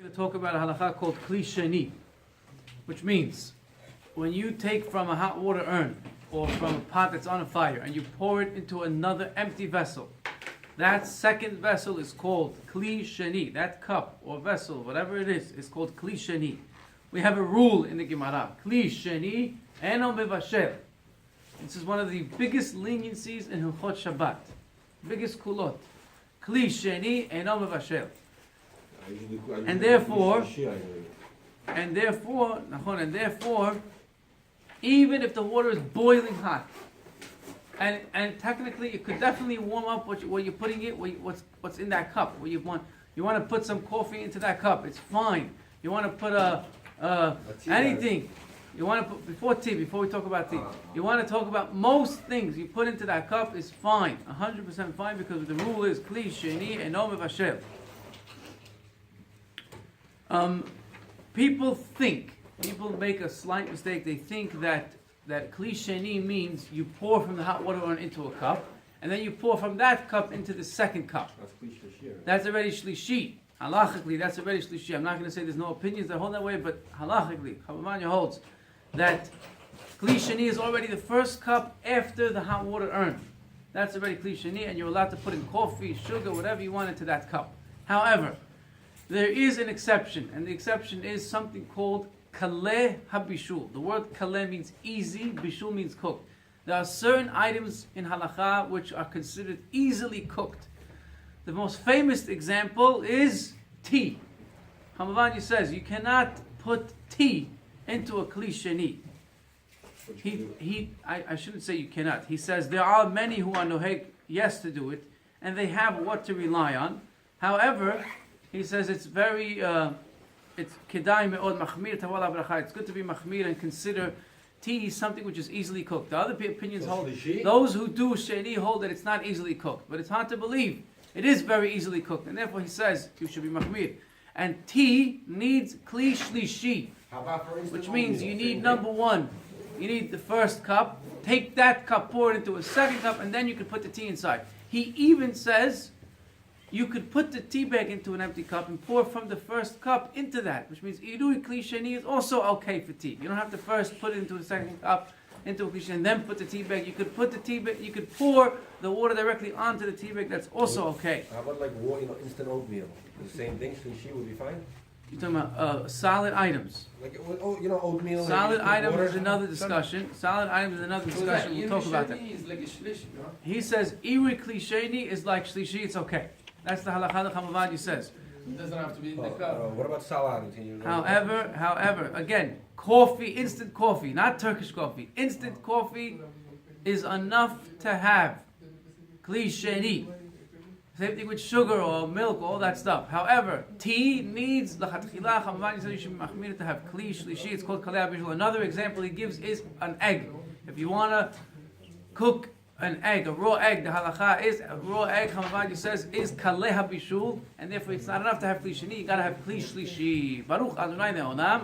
To talk about a halakha called kli sheni, which means when you take from a hot water urn or from a pot that's on a fire and you pour it into another empty vessel, that second vessel is called kli sheni. That cup or vessel, whatever it is called kli sheni. We have a rule in the Gemara: kli sheni eno mevashel. This is one of the biggest leniencies in Hilchot Shabbat, biggest kulot. Kli sheni eno mevashel. And therefore, even if the water is boiling hot, and technically it could definitely warm up what you're putting it, what's in that cup. You want to put some coffee into that cup. It's fine. You want to put anything. You want to put before we talk about tea. You want to talk about most things you put into that cup is fine, 100% fine, because the rule is kli sheni eno mevashel. People make a slight mistake. They think that kli sheni means you pour from the hot water urn into a cup, and then you pour from that cup into the second cup. That's already shlishi. Halachically, that's already shlishi. I'm not going to say there's no opinions that hold that way, but halachically, Chavamanya holds that kli sheni is already the first cup after the hot water urn. That's already kli sheni, and you're allowed to put in coffee, sugar, whatever you want into that cup. However, there is an exception, and the exception is something called kaleh habishul. The word kaleh means easy, bishul means cooked. There are certain items in halakha which are considered easily cooked. The most famous example is tea. Hamavanya says you cannot put tea into a kli sheni. I shouldn't say you cannot. He says there are many who are noheg yes to do it, and they have what to rely on. However, he says it's very, it's kedai me'od machmir tavala bracha. It's good to be machmir and consider tea something which is easily cooked. The other opinions hold, those who do sheni hold that it's not easily cooked. But it's hard to believe. It is very easily cooked. And therefore he says you should be machmir. And tea needs kli shlishi, which means you need number one. You need the first cup. Take that cup, pour it into a second cup, and then you can put the tea inside. He even says you could put the tea bag into an empty cup and pour from the first cup into that, which means irui kli sheni is also okay for tea. You don't have to first put it into a second cup, into a kli sheni, and then put the tea bag. You could put the tea bag, you could pour the water directly onto the tea bag. That's also okay. How about instant oatmeal? The same thing, shlishi would be fine? You're talking about solid items. Like, oatmeal. Solid items is another discussion. Solid items is another discussion. We'll talk about that. He says irui kli sheni is like shlishi. It's okay. That's the halakha that Hamavanya says. It doesn't have to be in the cup. What about salad? However, again, coffee, instant coffee, not Turkish coffee. Instant coffee is enough to have kli sheni. Same thing with sugar or milk, all that stuff. However, tea needs l'chatchila. Hamavanya says you should be machmir to have kli shlishi. It's called kaleh habishul. Another example he gives is an egg. If you want to cook an egg, a raw egg, the halakha is a raw egg, Hamavanya says, is kaleh habishul, and therefore it's not enough to have kli sheni, you gotta have kli shlishi. Baruch Adonai Ne'olam.